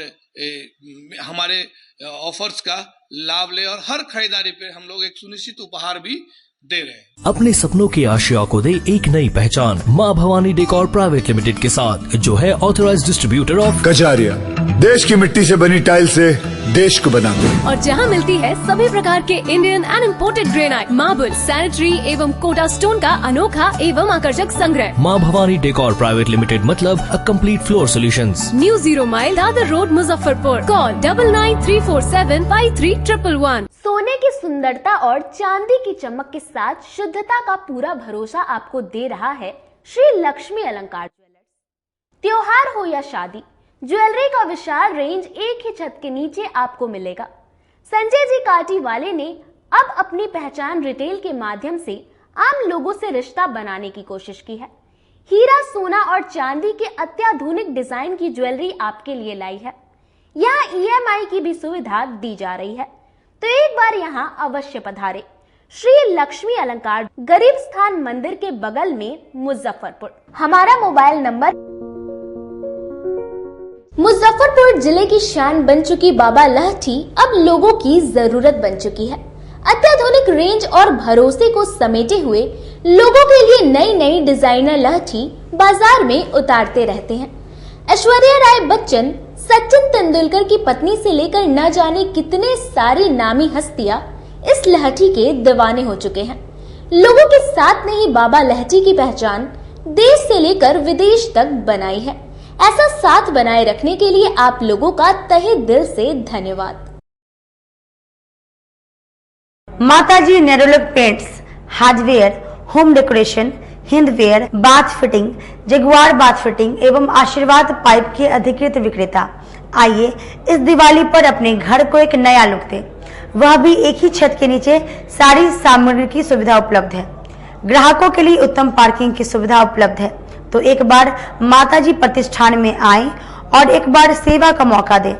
हमारे ऑफर्स का लाभ ले और हर खरीदारी पे हम लोग एक सुनिश्चित उपहार भी दे रहे हैं। अपने सपनों की आशा को दे एक नई पहचान माँ भवानी डेकोर प्राइवेट लिमिटेड के साथ, जो है ऑथराइज्ड डिस्ट्रीब्यूटर ऑफ कजारिया। देश की मिट्टी से बनी टाइल से देश को बनाते हैं। और जहाँ मिलती है सभी प्रकार के Indian and imported granite, marble, sanitary एवं कोटा स्टोन का अनोखा एवं आकर्षक संग्रह। माँ भवानी डेकोर प्राइवेट लिमिटेड मतलब a complete floor solutions. New 0 mile Dadar road, Muzaffarpur. Call 9934753111। सोने की सुंदरता और चांदी की चमक के साथ शुद्धता का पूरा भरोसा आपको दे रहा है श्री लक्ष्मी अलंकार ज्वेलर्स। त्योहार हो या शादी, ज्वेलरी का विशाल रेंज एक ही छत के नीचे आपको मिलेगा। संजय जी काटी वाले ने अब अपनी पहचान रिटेल के माध्यम से आम लोगों से रिश्ता बनाने की कोशिश की है। हीरा, सोना और चांदी के अत्याधुनिक डिजाइन की ज्वेलरी आपके लिए लाई है। यहाँ EMI की भी सुविधा दी जा रही है, तो एक बार यहाँ अवश्य पधारे। श्री लक्ष्मी अलंकार, गरीब स्थान मंदिर के बगल में, मुजफ्फरपुर। हमारा मोबाइल नंबर। मुजफ्फरपुर जिले की शान बन चुकी बाबा लहठी अब लोगों की जरूरत बन चुकी है। अत्याधुनिक रेंज और भरोसे को समेटे हुए लोगों के लिए नई नई डिजाइनर लहठी बाजार में उतारते रहते हैं। ऐश्वर्या राय बच्चन, सचिन तेंदुलकर की पत्नी से लेकर न जाने कितने सारी नामी हस्तियां इस लहठी के दीवाने हो चुके हैं। लोगों के साथ ने ही बाबा लहठी की पहचान देश से लेकर विदेश तक बनाई है। ऐसा साथ बनाए रखने के लिए आप लोगों का तहे दिल से धन्यवाद। माताजी Nerolac paints, hardware, home decoration, Hindware, bath fitting, Jaguar bath fitting एवं आशीर्वाद पाइप के अधिकृत विक्रेता। आइए इस दिवाली पर अपने घर को एक नया लुक दें, वह भी एक ही छत के नीचे सारी सामग्री की सुविधा उपलब्ध है। ग्राहकों के लिए उत्तम पार्किंग की सुविधा उपलब्ध है। तो एक बार माताजी प्रतिष्ठान में आएं और एक बार सेवा का मौका दें।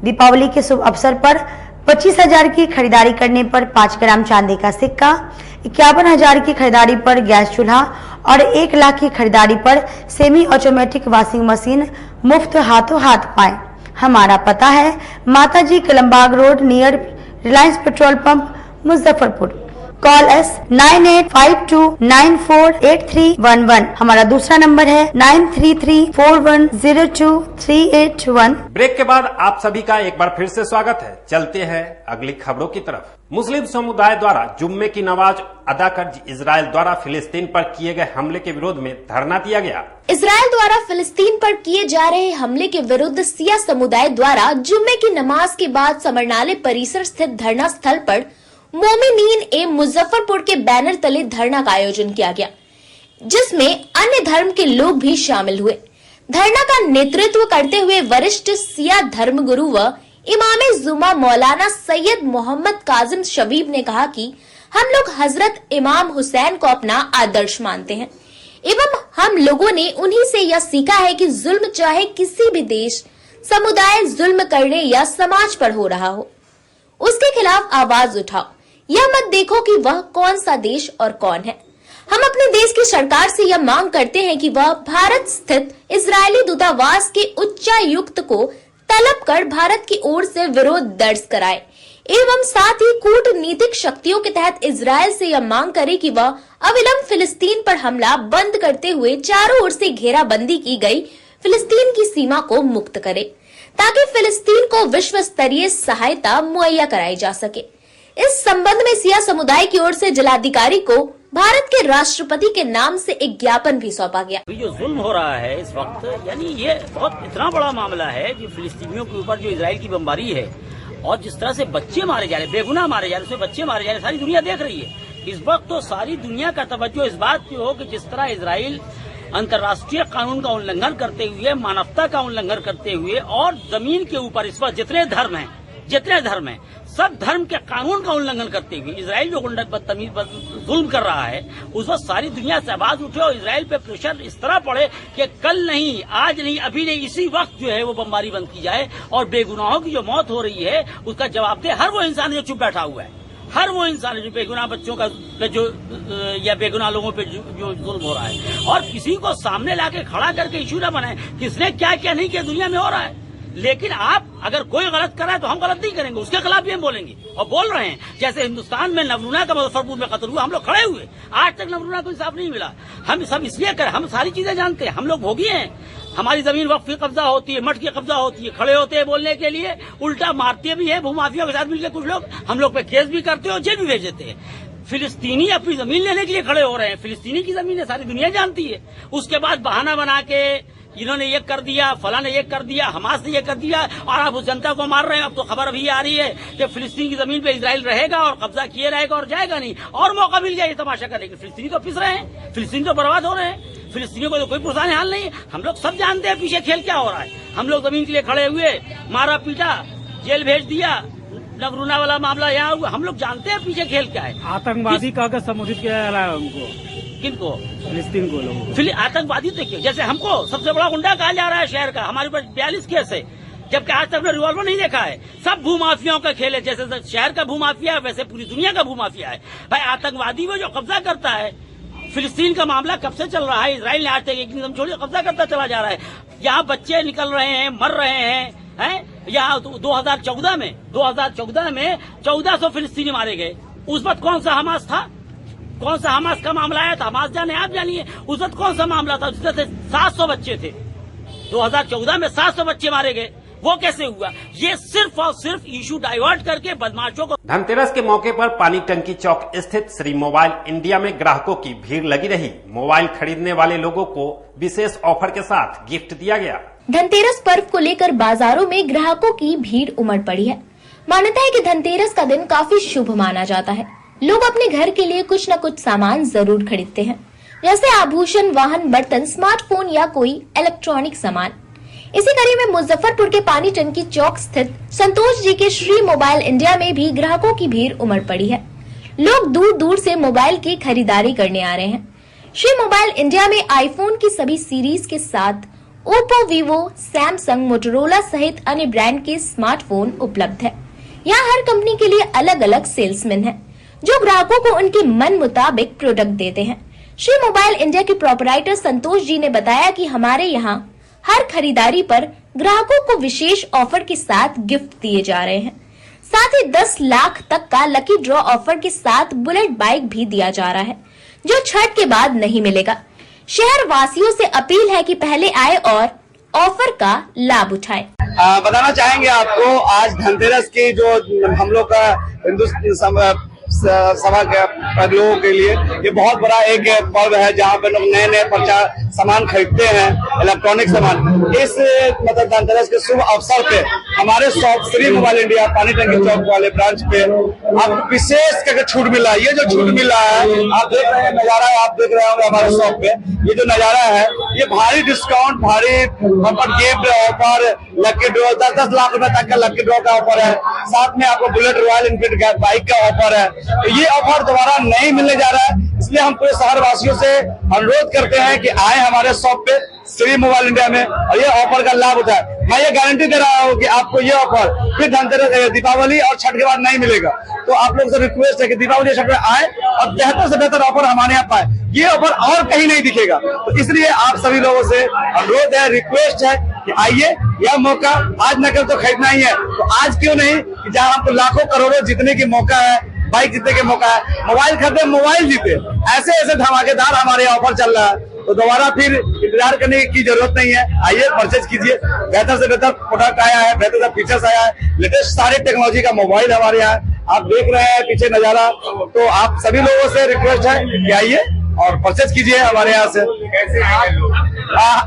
दीपावली के शुभ अवसर पर 25,000 की खरीदारी करने पर 5 ग्राम चांदी का सिक्का, 51,000 की खरीदारी पर गैस चूल्हा और 1 लाख की खरीदारी पर सेमी ऑटोमेटिक वॉशिंग मशीन मुफ्त हाथों हाथ पाएं। हमारा पता है माताजी Kalambagh road near Reliance petrol pump, Muzaffarpur. Call S 9852948311। हमारा दूसरा नंबर है 9334102381। ब्रेक के बाद आप सभी का एक बार फिर से स्वागत है। चलते हैं अगली खबरों की तरफ। मुस्लिम समुदाय द्वारा जुम्मे की नमाज अदा कर इजराइल द्वारा फिलिस्तीन पर किए गए हमले के विरोध में धरना दिया गया। इजराइल द्वारा फिलिस्तीन पर किए जा रहे हमले के विरुद्ध सिया समुदाय द्वारा जुम्मे की नमाज के बाद समरनालय परिसर स्थित धरना स्थल पर मोमिनीन ए मुजफ्फरपुर के बैनर तले धरना का आयोजन किया गया, जिसमें अन्य धर्म के लोग भी शामिल हुए। धरना का नेतृत्व करते हुए वरिष्ठ सिया धर्मगुरु व इमाम जुमा मौलाना सैयद मोहम्मद काजिम शबीब ने कहा कि हम लोग हजरत इमाम हुसैन को अपना आदर्श मानते हैं एवं हम लोगों ने उन्हीं से यह सीखा है कि जुल्म चाहे किसी भी देश, समुदाय जुल्म करने या समाज पर हो रहा हो, उसके खिलाफ आवाज उठाओ। यह मत देखो कि वह कौन सा देश और कौन है। हम अपने देश की सरकार से यह मांग करते हैं कि वह भारत स्थित इजरायली दूतावास के उच्चायुक्त को तलब कर भारत की ओर से विरोध दर्ज कराए एवं साथ ही कूटनीतिक शक्तियों के तहत इजरायल से यह मांग करे कि वह अविलंब फिलिस्तीन पर हमला बंद करते हुए चारों ओर से घेराबंदी की गई फिलिस्तीन की सीमा को मुक्त करे, ताकि फिलिस्तीन को विश्व स्तरीय सहायता मुहैया कराई जा सके। इस संबंध में सिया समुदाय की ओर से जिलाधिकारी को भारत के राष्ट्रपति के नाम से एक ज्ञापन भी सौंपा गया। जो जुल्म हो रहा है इस वक्त, यानी ये बहुत इतना बड़ा मामला है जो फिलिस्तीनियों के ऊपर जो इजराइल की बमबारी है और जिस तरह से बच्चे मारे जा रहे, बेगुनाह मारे जा रहे, उसमें बच्चे मारे जा रहे, सारी दुनिया देख रही है। इस वक्त तो सारी दुनिया का तवज्जो इस बात की हो कि जिस तरह इजराइल अंतर्राष्ट्रीय कानून का उल्लंघन करते हुए, मानवता का उल्लंघन करते हुए और जमीन के ऊपर इस वक्त जितने धर्म हैं सब धर्म के कानून का उल्लंघन करते हुए इजराइल जो बदतमीज जुल्म कर रहा है, उस वक्त सारी दुनिया से आवाज उठे और इजराइल पे प्रेशर इस तरह पड़े कि कल नहीं, आज नहीं, अभी नहीं, इसी वक्त जो है वो बमबारी बंद की जाए और बेगुनाहों की जो मौत हो रही है उसका जवाब दे हर वो इंसान जो चुप बैठा हुआ है, हर वो इंसान जो बेगुनाह बच्चों का जो या बेगुनाह लोगों पे जो जुल्म हो रहा है, और किसी को सामने लाके खड़ा करके इशू न बनाए किसने क्या क्या नहीं किया दुनिया में हो रहा है। लेकिन आप अगर कोई गलत कर रहा है तो हम गलत नहीं करेंगे, उसके खिलाफ भी हम बोलेंगे और बोल रहे हैं। जैसे हिंदुस्तान में नवरूना का मुजफ्फरपुर में कत्ल हुआ, हम लोग खड़े हुए, आज तक नवरूना को इंसाफ नहीं मिला। हम सब इसलिए कर, हम सारी चीजें जानते हैं, हम लोग भोगी हैं। हमारी जमीन वक्फ की कब्जा होती है, मठ की कब्जा होती है, खड़े होते हैं बोलने के लिए, उल्टा मारते भी है भूमाफिया के साथ मिलकर कुछ लोग, हम लोग पे केस भी करते हैं और जेल भी भेज देते हैं। फिलिस्तीनी अपनी जमीन लेने के लिए खड़े हो रहे हैं, फिलिस्तीनी की जमीन है, सारी दुनिया जानती है। उसके बाद बहाना बना के इन्होंने ये कर दिया, फला ने ये कर दिया, हमास ने ये कर दिया और आप उस जनता को मार रहे हैं। अब तो खबर अभी आ रही है कि फिलिस्तीन की जमीन पे इजराइल रहेगा और कब्जा किए रहेगा और जाएगा नहीं, और मौका मिल गया ये तमाशा करने के। फिलिस्तीनी तो पिस रहे हैं, फिलिस्तीनी तो बर्बाद हो रहे हैं, फिलिस्तीनियों को तो कोई पुरसान हाल नहीं है। हम लोग सब जानते हैं पीछे खेल क्या हो रहा है। हम लोग जमीन के लिए खड़े हुए, मारा पीटा, जेल भेज दिया, नवरूना वाला मामला यहाँ हुआ, हम लोग जानते हैं पीछे खेल क्या है। आतंकवादी कहा संबोधित किया जा रहा है उनको, किनको? फिलिस्तीन को लोगों। आतंकवादी तो क्यों? जैसे हमको सबसे बड़ा गुंडा कहा जा रहा है शहर का, हमारे पास 42 केस है जबकि आज तक हमने रिवॉल्वर नहीं देखा है। सब भूमाफियाओं का खेल है, जैसे शहर का भूमाफिया है वैसे पूरी दुनिया का भूमाफिया है। भाई आतंकवादी वो जो कब्जा करता है, फिलिस्तीन का मामला कब से चल रहा है, इसराइल ने आज तक एक निगम छोड़िए कब्जा करता चला जा रहा है। यहाँ बच्चे निकल रहे हैं, मर रहे हैं। यहाँ 2014 में 1400 फिलिस्तीनी मारे गए। उस वक्त कौन सा हमास था, कौन सा हमास का मामला आया था, हमास जाने आप जानिए। उस वक्त कौन सा मामला था, जिससे 700 बच्चे थे। 2014 में 700 बच्चे मारे गए, वो कैसे हुआ? ये सिर्फ और सिर्फ इशू डाइवर्ट करके बदमाशों को। धनतेरस के मौके पर पानी टंकी चौक स्थित श्री मोबाइल इंडिया में ग्राहकों की भीड़ लगी रही। मोबाइल खरीदने वाले लोगों को विशेष ऑफर के साथ गिफ्ट दिया गया। धनतेरस पर्व को लेकर बाजारों में ग्राहकों की भीड़ उमड़ पड़ी है। मान्यता है कि धनतेरस का दिन काफी शुभ माना जाता है। लोग अपने घर के लिए कुछ न कुछ सामान जरूर खरीदते हैं, जैसे आभूषण, वाहन, बर्तन, स्मार्टफोन या कोई इलेक्ट्रॉनिक सामान। इसी कड़ी में मुजफ्फरपुर के पानी टंकी चौक स्थित संतोष जी के श्री मोबाइल इंडिया में भी ग्राहकों की भीड़ उमड़ पड़ी है। लोग दूर दूर से मोबाइल की खरीदारी करने आ रहे हैं। श्री मोबाइल इंडिया में आईफोन की सभी सीरीज के साथ ओप्पो, वीवो, सैमसंग, मोटोरोला सहित अन्य ब्रांड के स्मार्टफोन उपलब्ध है। यहाँ हर कंपनी के लिए अलग अलग सेल्समैन हैं, जो ग्राहकों को उनके मन मुताबिक प्रोडक्ट देते हैं। श्री मोबाइल इंडिया के प्रोपराइटर संतोष जी ने बताया कि हमारे यहाँ हर खरीदारी पर ग्राहकों को विशेष ऑफर के साथ गिफ्ट दिए जा रहे हैं। साथ ही 10 लाख तक का लकी ड्रॉ ऑफर के साथ बुलेट बाइक भी दिया जा रहा है, जो छठ के बाद नहीं मिलेगा। शहर वासियों से अपील है कि पहले आए और ऑफर का लाभ उठाएं। बताना चाहेंगे आपको, आज धनतेरस की जो हम लोग का हिंदू सभा के लोगों के लिए ये बहुत बड़ा एक पर्व है, जहाँ पे लोग नए नए प्रचार सामान खरीदते हैं, इलेक्ट्रॉनिक सामान। इस मतलब धनतेरस के शुभ अवसर पे हमारे शॉप श्री मोबाइल इंडिया पानी टंकी चौक वाले ब्रांच पे आपको विशेष करके छूट मिला है। ये जो छूट मिला है, आप देख रहे हैं नजारा, आप देख रहे होंगे हमारे शॉप पे ये जो नजारा है, ये भारी डिस्काउंट, भारी gift offer, lucky draw 10-10 lakh रुपए तक का लकी ड्रॉ का ऑफर है। साथ में आपको बुलेट रॉयल एनफील्ड बाइक का ऑफर है। ये ऑफर दोबारा नहीं मिलने जा रहा है, इसलिए हम पूरे शहर वासियों से अनुरोध करते हैं कि आए हमारे शॉप पे श्री मोबाइल इंडिया में और ये ऑफर का लाभ उठाए। मैं ये गारंटी दे रहा हूँ कि आपको ये ऑफर फिर धनतेरस, दीपावली और छठ के बाद नहीं मिलेगा। तो आप लोग से रिक्वेस्ट है कि दीपावली छठ में आए और बेहतर से बेहतर ऑफर हमारे यहाँ पाए। ये ऑफर और कहीं नहीं दिखेगा, तो इसलिए आप सभी लोगों से अनुरोध है, रिक्वेस्ट है कि आइए। यह मौका आज न कर तो खरीदना ही है, तो आज क्यों नहीं कि जहाँ हमको लाखों करोड़ों जीतने की मौका है, बाइक जीतने के मौका है, मोबाइल खरीदे मोबाइल जीते, ऐसे ऐसे धमाकेदार हमारे ऑफर चल रहा है। तो दोबारा फिर इंतजार करने की जरूरत नहीं है, आइए परचेज कीजिए। बेहतर से बेहतर प्रोडक्ट आया है, बेहतर से फीचर्स आया है, लेटेस्ट सारे टेक्नोलॉजी का मोबाइल हमारे यहाँ आप देख रहे हैं पीछे नजारा। तो आप सभी लोगों से रिक्वेस्ट है कि आइए और परचेज कीजिए हमारे यहाँ से।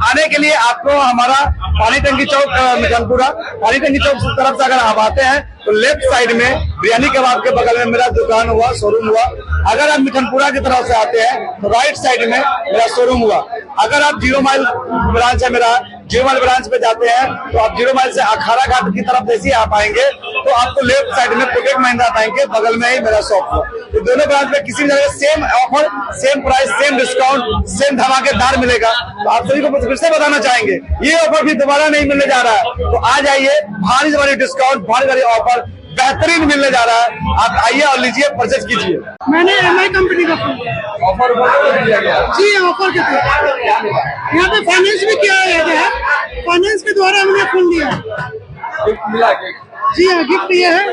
आने के लिए आपको हमारा पानी टंकी चौक मिठनपुरा, पानी टंकी चौक तरफ से अगर आप आते हैं तो लेफ्ट साइड में बिरयानी कबाब के बगल में मेरा दुकान हुआ, शोरूम हुआ। अगर आप मिठनपुरा की तरफ से आते हैं तो राइट साइड में मेरा शोरूम हुआ। अगर आप 0 माइल ब्रांच है मेरा, 0 माइल ब्रांच पे जाते हैं तो आप 0 माइल से अखाड़ा घाट की तरफ जैसे आप आएंगे तो आपको लेफ्ट साइड में कोटक महिंद्रा बैंक के बगल में ही मेरा शॉप हुआ। तो दोनों ब्रांच में किसी भी जगह same offer, same price, same discount, same धमाकेदार मिलेगा। तो आप सभी को फिर से बताना चाहेंगे, ये ऑफर भी दोबारा नहीं मिलने जा रहा है। तो आ जाइए, भारी से भारी डिस्काउंट, भारी भारी ऑफर बेहतरीन मिलने जा रहा है। आप आइए और लीजिए, परचेज कीजिए। मैंने MI कंपनी का ऑफर जी ऑफर के थे, यहाँ पे फाइनेंस भी किया है, फाइनेंस के द्वारा हमने फुल दिया जी हाँ। गिफ्ट ये है,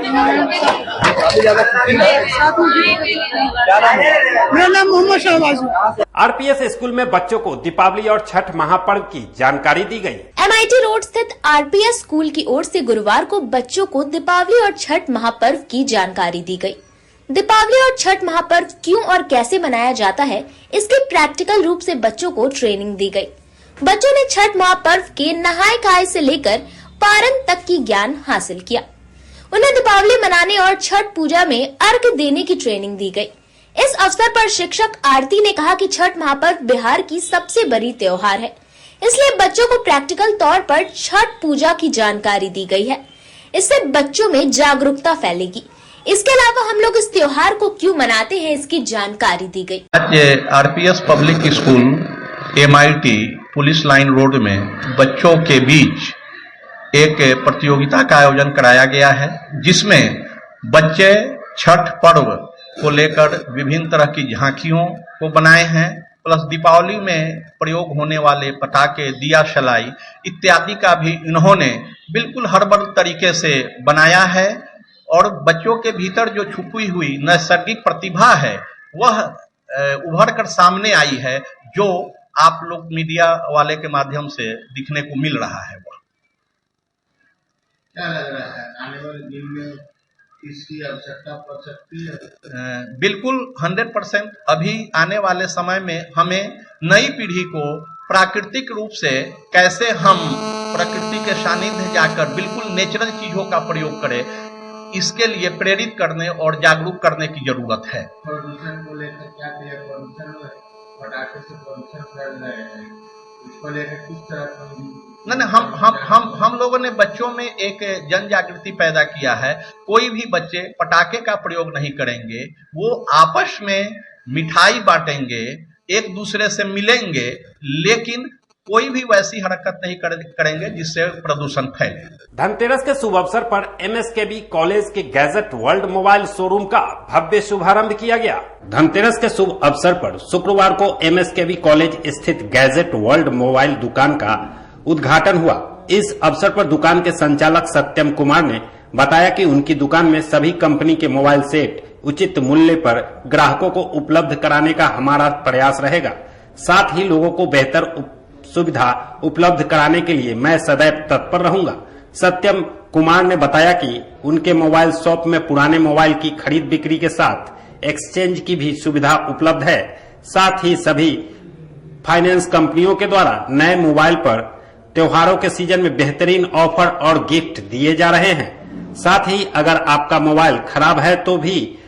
मेरा नाम मोहम्मद शहबाज। आरपीएस स्कूल में बच्चों को दीपावली और छठ महापर्व की जानकारी दी गई। MIT रोड स्थित आरपीएस स्कूल की ओर से गुरुवार को बच्चों को दीपावली और छठ महापर्व की जानकारी दी गई। दीपावली और छठ महापर्व क्यों और कैसे मनाया जाता है, इसके प्रैक्टिकल रूप से बच्चों को ट्रेनिंग दी गई। बच्चों ने छठ महापर्व के नहाय खाए से लेकर पारण तक की ज्ञान हासिल किया। उन्हें दीपावली मनाने और छठ पूजा में अर्घ्य देने की ट्रेनिंग दी गई। इस अवसर पर शिक्षक आरती ने कहा कि छठ महापर्व बिहार की सबसे बड़ी त्योहार है, इसलिए बच्चों को प्रैक्टिकल तौर पर छठ पूजा की जानकारी दी गई है। इससे बच्चों में जागरूकता फैलेगी। इसके अलावा हम लोग इस त्योहार को क्यों मनाते हैं, इसकी जानकारी दी गई। आज RPS public school MIT police line road में बच्चों के बीच एक प्रतियोगिता का आयोजन कराया गया है, जिसमें बच्चे छठ पर्व को लेकर विभिन्न तरह की झांकियों को बनाए हैं, प्लस दीपावली में प्रयोग होने वाले पटाखे, दिया सलाई इत्यादि का भी इन्होंने बिल्कुल हर्बल तरीके से बनाया है। और बच्चों के भीतर जो छुपी हुई नैसर्गिक प्रतिभा है वह उभर कर सामने आई है, जो आप लोग मीडिया वाले के माध्यम से दिखने को मिल रहा है। वह क्या लग रहा है आने वाले दिन में इसकी आवश्यकता पड़ सकती है? बिल्कुल 100%। अभी आने वाले समय में हमें नई पीढ़ी को प्राकृतिक रूप से कैसे हम प्रकृति के सानिध्य जाकर बिल्कुल नेचुरल चीजों का प्रयोग करें, इसके लिए प्रेरित करने और जागरूक करने की जरूरत है। प्रदूषण को लेकर क्या किया? प्रदूषण पटाखे से प्रदूषण फैल रहे हैं, इसको लेकर किस तरह नहीं, हम लोगों ने बच्चों में एक जन जागृति पैदा किया है। कोई भी बच्चे पटाखे का प्रयोग नहीं करेंगे, वो आपस में मिठाई बांटेंगे, एक दूसरे से मिलेंगे, लेकिन कोई भी वैसी हरकत नहीं करेंगे जिससे प्रदूषण फैले। धनतेरस के शुभ अवसर पर MSKB कॉलेज के गैजेट वर्ल्ड मोबाइल शोरूम का भव्य शुभारंभ किया गया। धनतेरस के शुभ अवसर पर शुक्रवार को MSKB कॉलेज स्थित गैजेट वर्ल्ड मोबाइल दुकान का उद्घाटन हुआ। इस अवसर पर दुकान के संचालक सत्यम कुमार ने बताया कि उनकी दुकान में सभी कंपनी के मोबाइल सेट उचित मूल्य पर ग्राहकों को उपलब्ध कराने का हमारा प्रयास रहेगा। साथ ही लोगों को बेहतर सुविधा उपलब्ध कराने के लिए मैं सदैव तत्पर रहूंगा। सत्यम कुमार ने बताया कि उनके मोबाइल शॉप में पुराने मोबाइल की खरीद बिक्री के साथ एक्सचेंज की भी सुविधा उपलब्ध है। साथ ही सभी फाइनेंस कंपनियों के द्वारा नए मोबाइल पर त्योहारों के सीजन में बेहतरीन ऑफर और गिफ्ट दिए जा रहे हैं। साथ ही अगर आपका मोबाइल खराब है तो भी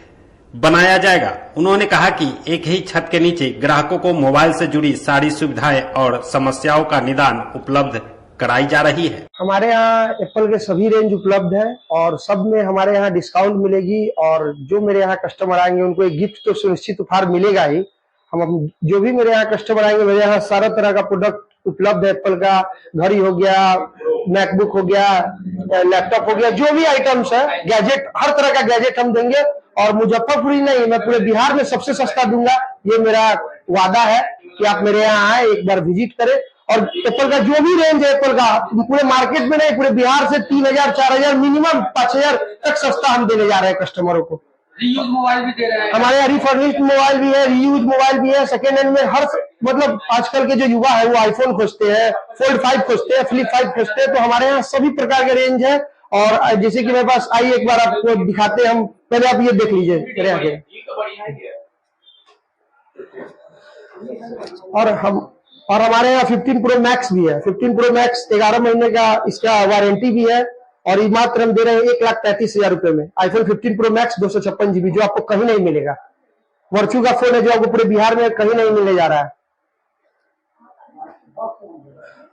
बनाया जाएगा। उन्होंने कहा कि एक ही छत के नीचे ग्राहकों को मोबाइल से जुड़ी सारी सुविधाएं और समस्याओं का निदान उपलब्ध कराई जा रही है। हमारे यहाँ एप्पल के सभी रेंज उपलब्ध है और सब में हमारे यहाँ डिस्काउंट मिलेगी, और जो मेरे यहाँ कस्टमर आएंगे उनको एक गिफ्ट तो सुनिश्चित उपहार मिलेगा ही। हम जो भी मेरे यहाँ कस्टमर आएंगे, मेरे यहाँ सारा तरह का प्रोडक्ट उपलब्ध है। एप्पल का घड़ी हो गया, मैकबुक हो गया, लैपटॉप हो गया, जो भी आइटम्स है, गैजेट, हर तरह का गैजेट हम देंगे। और मुजफ्फरपुर ही नहीं, मैं पूरे बिहार में सबसे सस्ता दूंगा, ये मेरा वादा है कि आप मेरे यहाँ आए, एक बार विजिट करें। और एप्पल का जो भी रेंज है एप्पल का, पूरे मार्केट में नहीं, पूरे बिहार से 3000, 4000, मिनिमम 5000 तक सस्ता हम देने जा रहे हैं कस्टमरों को। रीयूज मोबाइल भी दे रहे हैं हमारे यहाँ, रिफर्बिश्ड मोबाइल भी है, रीयूज मोबाइल भी है, सेकेंड हैंड में हर, मतलब आजकल के जो युवा है वो आईफोन खोजते हैं, फोल्ड 5 खोजते हैं, फ्लिप 5 खोजते हैं, तो हमारे यहाँ सभी प्रकार के रेंज है। और जैसे कि मेरे पास आइए एक बार आपको दिखाते हैं, हम पहले आप ये देख लीजिए मेरे आगे। और हमारे यहाँ 15 प्रो मैक्स भी है। 15 प्रो मैक्स 11 महीने का इसका वारंटी भी है, और ये मात्र हम दे रहे हैं 1,33,000 रुपए में। आईफोन 15 प्रो मैक्स 256 GB, जो आपको कहीं नहीं मिलेगा। वर्चू का फोन है जो आपको पूरे बिहार में कहीं नहीं मिलने जा रहा है।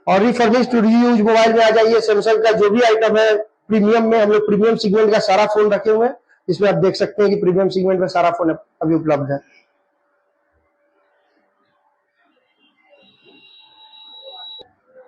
और रिफर्बिश्ड रीयूज मोबाइल में आ जाइए, सैमसंग का जो भी आइटम है प्रीमियम में, हम लोग प्रीमियम सेगमेंट का सारा फोन रखे हुए हैं, इसमें आप देख सकते हैं कि प्रीमियम सेगमेंट में सारा फोन अभी उपलब्ध है।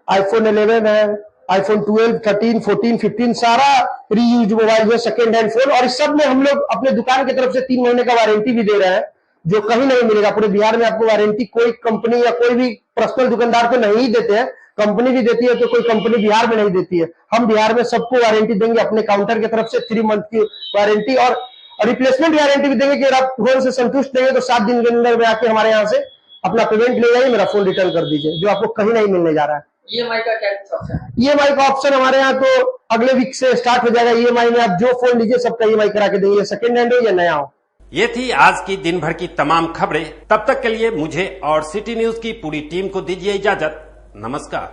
आईफोन 11 है, आईफोन 12, 13, 14, 15 सारा रीयूज मोबाइल है, सेकेंड हैंड फोन। और इस सब में हम लोग अपने दुकान की तरफ से 3 महीने का वारंटी भी दे रहे हैं, जो कहीं नहीं मिलेगा। पूरे बिहार में आपको वारंटी कोई कंपनी या कोई भी पर्सनल दुकानदार को नहीं देते हैं, कंपनी भी देती है तो कोई कंपनी बिहार में नहीं देती है। हम बिहार में सबको वारंटी देंगे अपने काउंटर की तरफ से, 3 मंथ की वारंटी, और रिप्लेसमेंट गारंटी भी देंगे कि अगर आप फोन से संतुष्ट नहीं है तो 7 दिन के अंदर में आके हमारे यहाँ से अपना पेमेंट ले जाइए, मेरा फोन रिटर्न कर दीजिए, जो आपको कहीं नहीं मिलने जा रहा है। EMI का क्या ऑप्शन है? EMI का ऑप्शन हमारे यहाँ तो अगले वीक से स्टार्ट हो जाएगा। EMI में आप जो फोन लीजिए सबका EMI करा के देंगे, सेकेंड हैंड हो या नया हो। ये थी आज की दिन भर की तमाम खबरें। तब तक के लिए मुझे और सिटी न्यूज की पूरी टीम को दीजिए इजाजत। नमस्कार।